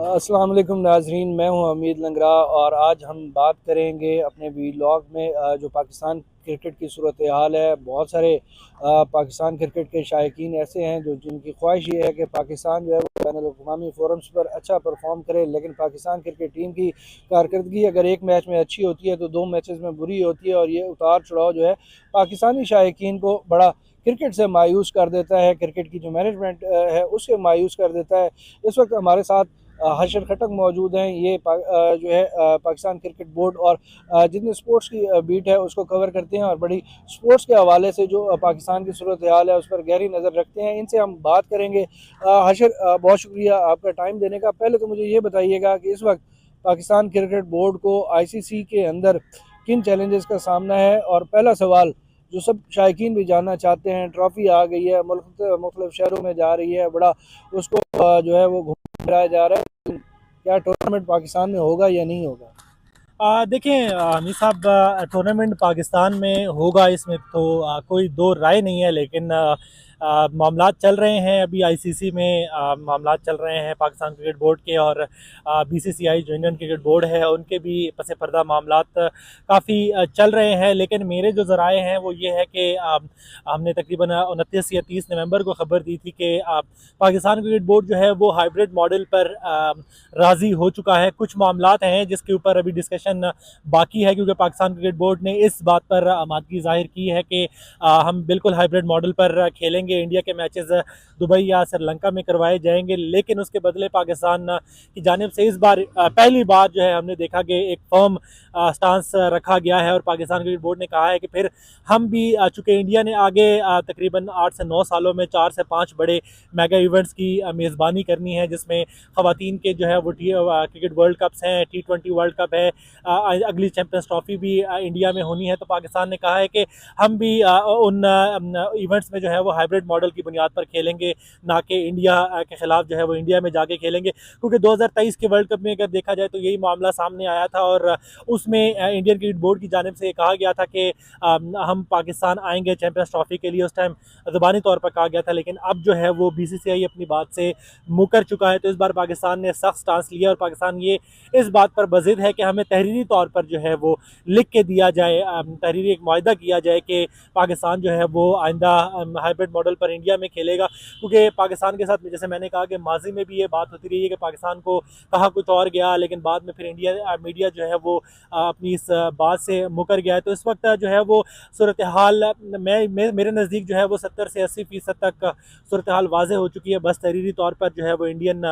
अस्सलाम वालेकुम नाजरीन, मैं हूं हमीद लंगरा और आज हम बात करेंगे अपने व्लॉग में जो पाकिस्तान क्रिकेट की सूरत हाल है। बहुत सारे पाकिस्तान क्रिकेट के शायकीन ऐसे हैं जो जिनकी ख्वाहिश ये है कि पाकिस्तान जो है वो बैनुल-अक़वामी फोरम्स पर अच्छा परफॉर्म करे, लेकिन पाकिस्तान क्रिकेट टीम की कारकर्दगी अगर एक मैच में अच्छी होती है तो दो मैचेस में बुरी होती है, और ये उतार चढ़ाव जो है पाकिस्तानी शायकीन को बड़ा क्रिकेट से मायूस कर देता है, क्रिकेट की जो मैनेजमेंट है उससे मायूस कर देता है। इस वक्त हमारे साथ हर्षद खटक मौजूद हैं। ये जो है पाकिस्तान क्रिकेट बोर्ड और जितनी स्पोर्ट्स की बीट है उसको कवर करते हैं और बड़ी स्पोर्ट्स के हवाले से जो पाकिस्तान की सूरत हाल है उस पर गहरी नज़र रखते हैं। इनसे हम बात करेंगे। हर्षद, बहुत शुक्रिया आपका टाइम देने का। पहले तो मुझे ये बताइएगा कि इस वक्त पाकिस्तान क्रिकेट बोर्ड को आईसीसी के अंदर किन चैलेंजेस का सामना है। और पहला सवाल जो सब शायकीन भी जानना चाहते हैं, ट्रॉफी आ गई है, मुख्तलिफ शहरों में जा रही है, बड़ा उसको जो है वो घुमाया जा रहा है, क्या टूर्नामेंट पाकिस्तान में होगा या नहीं होगा? देखें हमीद साहब, टूर्नामेंट पाकिस्तान में होगा, इसमें तो कोई दो राय नहीं है। लेकिन मामलात चल रहे हैं अभी आईसीसी में, मामलात चल रहे हैं पाकिस्तान क्रिकेट बोर्ड के और बीसीसीआई जो इंडियन क्रिकेट बोर्ड है उनके भी पसे पर्दा मामलात काफ़ी चल रहे हैं। लेकिन मेरे जो ज़राए हैं वो ये है कि हमने तकरीबन 29 या 30 नवंबर को ख़बर दी थी कि पाकिस्तान क्रिकेट बोर्ड जो है वो हाइब्रिड मॉडल पर राज़ी हो चुका है। कुछ मामलात हैं जिसके ऊपर अभी डिस्कशन बाकी है, क्योंकि पाकिस्तान क्रिकेट बोर्ड ने इस बात पर आमादगी जाहिर की है कि हम बिल्कुल हाइब्रिड मॉडल पर खेलेंगे, इंडिया के मैचेस दुबई या श्रीलंका में करवाए जाएंगे। लेकिन उसके बदले पाकिस्तान की जानिब से इस बार पहली बार जो है हमने देखा कि एक फर्म स्टांस रखा गया है और पाकिस्तान क्रिकेट बोर्ड ने कहा है कि फिर हम भी, चूँकि इंडिया ने आगे तकरीबन 8 से 9 सालों में 4 से 5 बड़े मेगा इवेंट्स की मेज़बानी करनी है, जिसमें ख़वातीन के जो है वो क्रिकेट वर्ल्ड कप्स हैं, T20 वर्ल्ड कप है, अगली चैंपियंस ट्रॉफी भी इंडिया में होनी है। तो पाकिस्तान ने कहा है कि हम भी उन इवेंट्स में जो है वो हाइब्रिड मॉडल की बुनियाद पर खेलेंगे, ना कि इंडिया के खिलाफ जो है वो इंडिया में जाके खेलेंगे। क्योंकि 2023 के वर्ल्ड कप में अगर देखा जाए तो यही मामला सामने आया था और उसमें इंडियन क्रिकेट बोर्ड की जानिब से कहा गया था कि हम पाकिस्तान आएंगे चैंपियंस ट्रॉफी के लिए। उस टाइम ज़बानी तौर पर कहा गया था, लेकिन अब जो है वो बीसीसीआई अपनी बात से मुकर चुका है। तो इस बार पाकिस्तान ने सख्त स्टांस लिया और पाकिस्तान ये इस बात पर बज़िद है कि हमें तहरीरी तौर पर जो है वो लिख के दिया जाए, तहरीरी एक मुआहदा किया जाए कि पाकिस्तान जो है वो आइंदा हाइब्रिड मॉडल पर इंडिया में खेलेगा। क्योंकि पाकिस्तान के साथ जैसे मैंने कहा कि माजी में भी ये बात होती रही है कि पाकिस्तान को कहा कुछ और गया, लेकिन बाद में फिर इंडिया मीडिया जो है वो अपनी इस बात से मुकर गया है। तो इस वक्त जो है वो सूरत हाल मेरे नज़दीक जो है वो 70 से 80% तक सूरत हाल वाज़ेह हो चुकी है। बस तहरीरी तौर पर जो है वो इंडियन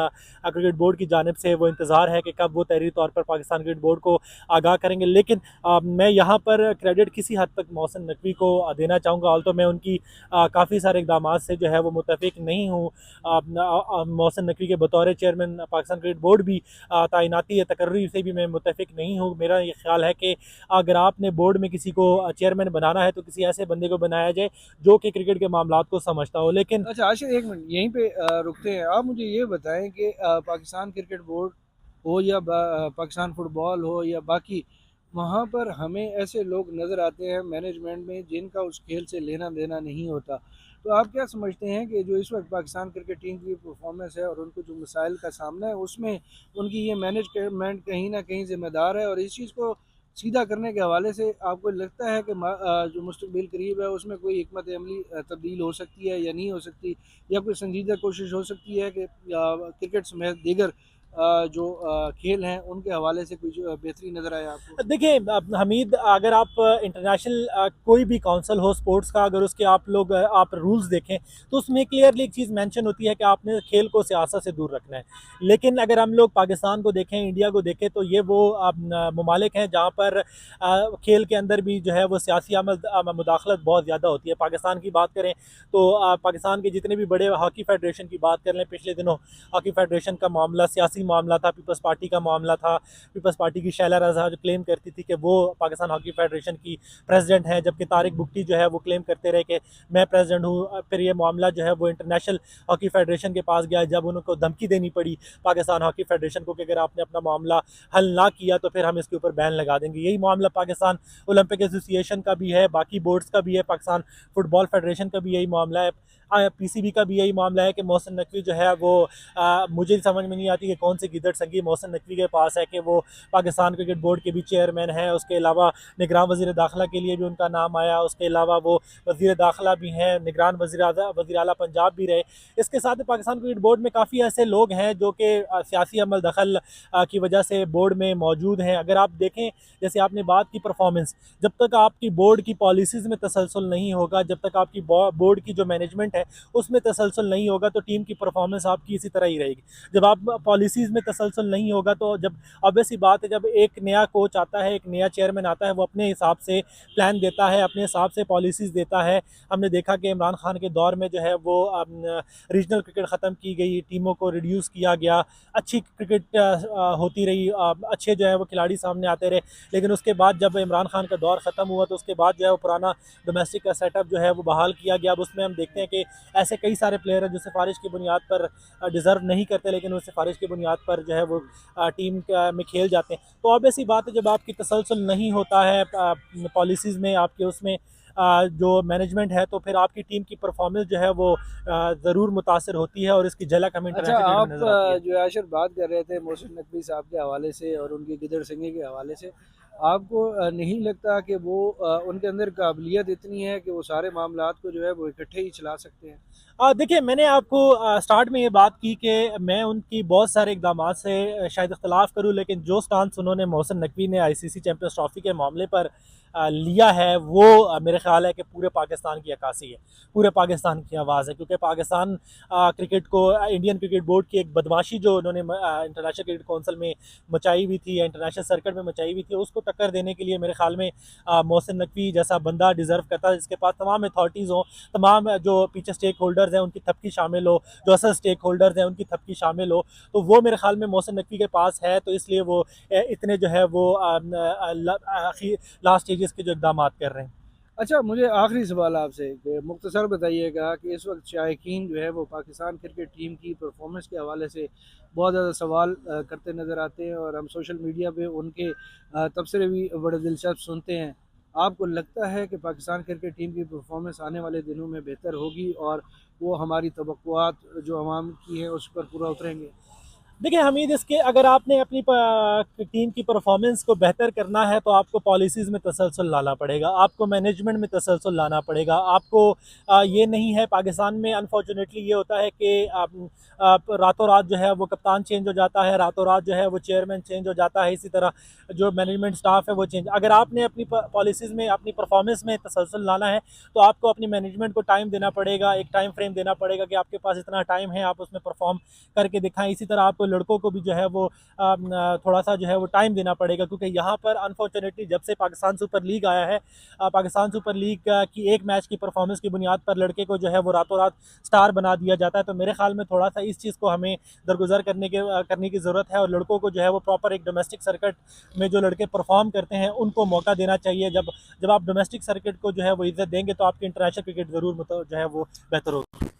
क्रिकेट बोर्ड की जानिब से वो इंतज़ार है कि कब वो तहरीरी तौर पर पाकिस्तान क्रिकेट बोर्ड को आगाह करेंगे। लेकिन मैं यहाँ पर क्रेडिट किसी हद तक मोहसिन नकवी को देना चाहूँगा, ऑल तो मैं उनकी काफ़ी सारे इकदाम से जो है वो मुतफिक नहीं हूँ। मोहसिन नकवी के बतौर चेयरमैन पाकिस्तान क्रिकेट बोर्ड भी तैनाती या तकर्री से भी मैं मुतफिक नहीं हूँ। मेरा ये ख्याल है कि अगर आपने बोर्ड में किसी को चेयरमैन बनाना है तो किसी ऐसे बंदे को बनाया जाए जो कि क्रिकेट के मामलात को समझता हो। लेकिन अच्छा आशिर, एक मिनट यहीं पे रुकते हैं। आप मुझे ये बताएं कि पाकिस्तान क्रिकेट बोर्ड हो या पाकिस्तान फुटबॉल हो या बाकी, वहाँ पर हमें ऐसे लोग नज़र आते हैं मैनेजमेंट में जिनका उस खेल से लेना देना नहीं होता। तो आप क्या समझते हैं कि जो इस वक्त पाकिस्तान क्रिकेट टीम की परफॉर्मेंस है और उनको जो मसाइल का सामना है उसमें उनकी ये मैनेजमेंट कहीं ना कहीं ज़िम्मेदार है? और इस चीज़ को सीधा करने के हवाले से आपको लगता है कि जो मुस्तकबिल करीब है उसमें कोई हिकमत अमली तब्दील हो सकती है या नहीं हो सकती, या कोई संजीदा कोशिश हो सकती है कि क्रिकेट समेत दीगर जो खेल हैं उनके हवाले से कुछ बेहतरी नज़र आए आपको? देखिए हमीद, अगर आप इंटरनेशनल कोई भी काउंसिल हो स्पोर्ट्स का, अगर उसके आप रूल्स देखें तो उसमें क्लियरली एक चीज़ मेंशन होती है कि आपने खेल को सियासत से दूर रखना है। लेकिन अगर हम लोग पाकिस्तान को देखें, इंडिया को देखें, तो ये वो ममालिक हैं जहाँ पर खेल के अंदर भी जो है वो सियासी मुदाखलत बहुत ज़्यादा होती है। पाकिस्तान की बात करें तो पाकिस्तान के जितने भी बड़े हॉकी फेडरेशन की बात कर लें, पिछले दिनों हॉकी फेडरेशन का मामला सियासी मामला था, पीपल्स पार्टी का मामला था। पीपल्स पार्टी की शैला रज़ा जो क्लेम करती थी कि वो पाकिस्तान हॉकी फेडरेशन की प्रेसिडेंट हैं, जबकि तारिक बुगटी जो है वो क्लेम करते रहे कि मैं प्रेसिडेंट हूँ। फिर ये मामला जो है वो इंटरनेशनल हॉकी फेडरेशन के पास गया, जब उनको धमकी देनी पड़ी पाकिस्तान हॉकी फेडरेशन को कि अगर आपने अपना मामला हल ना किया तो फिर हम इसके ऊपर बैन लगा देंगे। यही मामला पाकिस्तान ओलंपिक एसोसिएशन का भी है, बाकी बोर्ड्स का भी है, पाकिस्तान फुटबॉल फेडरेशन का भी यही मामला है, पीसीबी का भी यही मामला है कि मोहसिन नकवी जो है वो मुझे समझ में नहीं आती कि कौन कौन सी गिदड़ संगी मोहसिन नकवी के पास है कि वो पाकिस्तान क्रिकेट बोर्ड के भी चेयरमैन हैं। उसके अलावा निगरान वज़ीर दाखिला के लिए भी उनका नाम आया, उसके अलावा वो वज़ीर दाखिला भी हैं, निगरान वज़ीर आला पंजाब भी रहे। इसके साथ ही पाकिस्तान क्रिकेट बोर्ड में काफ़ी ऐसे लोग हैं जो कि सियासी अमल दखल की वजह से बोर्ड में मौजूद हैं। अगर आप देखें, जैसे आपने बात की परफॉर्मेंस, जब तक आपकी बोर्ड की पॉलिसीज़ में तसलसल नहीं होगा, जब तक आपकी बोर्ड की जो मैनेजमेंट है उसमें तसलसल नहीं होगा, तो टीम की परफॉर्मेंस आपकी इसी तरह ही रहेगी। जब आप पॉलिसीज़ में तसलसल नहीं होगा, तो जब ऑब्वियस सी बात है, जब एक नया कोच आता है, एक नया चेयरमैन आता है, वो अपने हिसाब से प्लान देता है, अपने हिसाब से पॉलिसीज़ देता है। हमने देखा कि इमरान खान के दौर में जो है वो रीजनल क्रिकेट ख़त्म की गई, टीमों को रिड्यूस किया गया, अच्छी क्रिकेट होती रही, अच्छे जो है वो खिलाड़ी सामने आते रहे। लेकिन उसके बाद जब इमरान खान का दौर ख़त्म हुआ, तो उसके बाद जो है वो पुराना डोमेस्टिक का सेटअप जो है वो बहाल किया गया। अब उसमें हम देखते हैं कि ऐसे कई सारे प्लेयर हैं जो सिफारिश की बुनियाद पर डिज़र्व नहीं करते, लेकिन वो सिफारिश की बुनियाद पर जो है वो टीम में खेल जाते हैं। तो ऑब्वियस सी बात है, जब आपकी तसलसल नहीं होता है पॉलिसीज़ में, आपके उसमें जो मैनेजमेंट है, तो फिर आपकी टीम की परफॉर्मेंस जो है वो ज़रूर मुतासर होती है, और इसकी झलक हमें अच्छा, इंटरनेशनल आप क्रिकेट में नज़र आती है। जो आशिर बात कर रहे थे मोहसिन नकवी साहब के हवाले से और उनकी गिदड़ सिंगी के हवाले से, आपको नहीं लगता कि वो उनके अंदर काबिलियत इतनी है कि वो सारे मामलात को जो है वो इकट्ठे ही चला सकते हैं? देखिए, मैंने आपको स्टार्ट में ये बात की कि मैं उनकी बहुत सारे इक़दामात से शायद इख्तलाफ़ करूँ, लेकिन जो स्टांस उन्होंने मोहसिन नकवी ने आईसीसी चैंपियंस ट्रॉफ़ी के मामले पर लिया है, वो मेरे ख़्याल है कि पूरे पाकिस्तान की अक्कासी है, पूरे पाकिस्तान की आवाज़ है। क्योंकि पाकिस्तान क्रिकेट को इंडियन क्रिकेट बोर्ड की एक बदमाशी जो उन्होंने इंटरनेशनल क्रिकेट कौंसिल में मचाई हुई थी, या इंटरनेशनल सर्किट में मचाई हुई थी, उसको टक्कर देने के लिए मेरे ख़्याल में मोहसिन नकवी जैसा बंदा डिज़र्व करता है, जिसके पास तमाम अथॉरिटीज़ हों, तमाम जो पीछे स्टेक होल्डर्स हैं उनकी थपकी शामिल हो, जो असल स्टेक होल्डर्स हैं उनकी थपकी शामिल हो, तो वो मेरे ख्याल में मोहसिन नकवी के पास है। तो इसलिए वो इतने जो है वो लास्ट स्टेजेस के जो इकदाम कर रहे हैं। अच्छा, मुझे आखिरी सवाल आपसे कि मुख्तसर बताइएगा कि इस वक्त शायकीन जो है वो पाकिस्तान क्रिकेट टीम की परफॉर्मेंस के हवाले से बहुत ज़्यादा सवाल करते नज़र आते हैं, और हम सोशल मीडिया पे उनके तबसरे भी बड़े दिलचस्प सुनते हैं। आपको लगता है कि पाकिस्तान क्रिकेट टीम की परफॉर्मेंस आने वाले दिनों में बेहतर होगी और वो हमारी तवक्कुआत जो अवाम की हैं उस पर पूरा उतरेंगे? देखिए हमीद, इसके अगर आपने अपनी टीम की परफॉर्मेंस को बेहतर करना है, तो आपको पॉलिसीज़ में तसलसल लाना पड़ेगा, आपको मैनेजमेंट में तसलसल लाना पड़ेगा। आपको ये नहीं है, पाकिस्तान में अनफॉर्चुनेटली ये होता है कि रातों रात जो है वो कप्तान चेंज हो जाता है, रातों रात जो है वो चेयरमैन चेंज हो जाता है, इसी तरह जो मैनेजमेंट स्टाफ है वो चेंज। अगर आपने अपनी पॉलिसीज़ में, अपनी परफॉर्मेंस में तसलसल लाना है, तो आपको अपनी मैनेजमेंट को टाइम देना पड़ेगा, एक टाइम फ्रेम देना पड़ेगा कि आपके पास इतना टाइम है, आप उसमें परफॉर्म करके दिखाएं। इसी तरह आपको लड़कों को भी जो है वो थोड़ा सा जो है वो टाइम देना पड़ेगा, क्योंकि यहाँ पर अनफॉर्चुनेटली जब से पाकिस्तान सुपर लीग आया है, पाकिस्तान सुपर लीग की एक मैच की परफॉर्मेंस की बुनियाद पर लड़के को जो है वो रातों रात स्टार बना दिया जाता है। तो मेरे ख्याल में थोड़ा सा इस चीज़ को हमें दरगुजर करने की ज़रूरत है, और लड़कों को जो है वो प्रॉपर एक डोमेस्टिक सर्किट में जो लड़के परफॉर्म करते हैं उनको मौका देना चाहिए। जब आप डोमेस्टिक सर्किट को जो है वो इज्जत देंगे, तो आपकी इंटरनेशनल क्रिकेट ज़रूर जो है वो बेहतर होगी।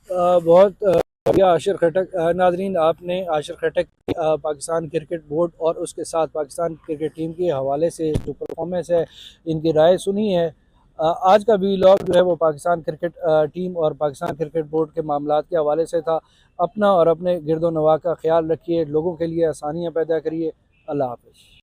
बहुत बढ़िया आशिर खटक। नाजरीन, आपने आशिर खटक पाकिस्तान क्रिकेट बोर्ड और उसके साथ पाकिस्तान क्रिकेट टीम के हवाले से जो परफॉर्मेंस है इनकी राय सुनी है। आज का वीलॉग जो है वो पाकिस्तान क्रिकेट टीम और पाकिस्तान क्रिकेट बोर्ड के मामलात के हवाले से था। अपना और अपने गिरदो नवा का ख्याल रखिए, लोगों के लिए आसानियाँ पैदा करिए। अल्लाह हाफ़िज़।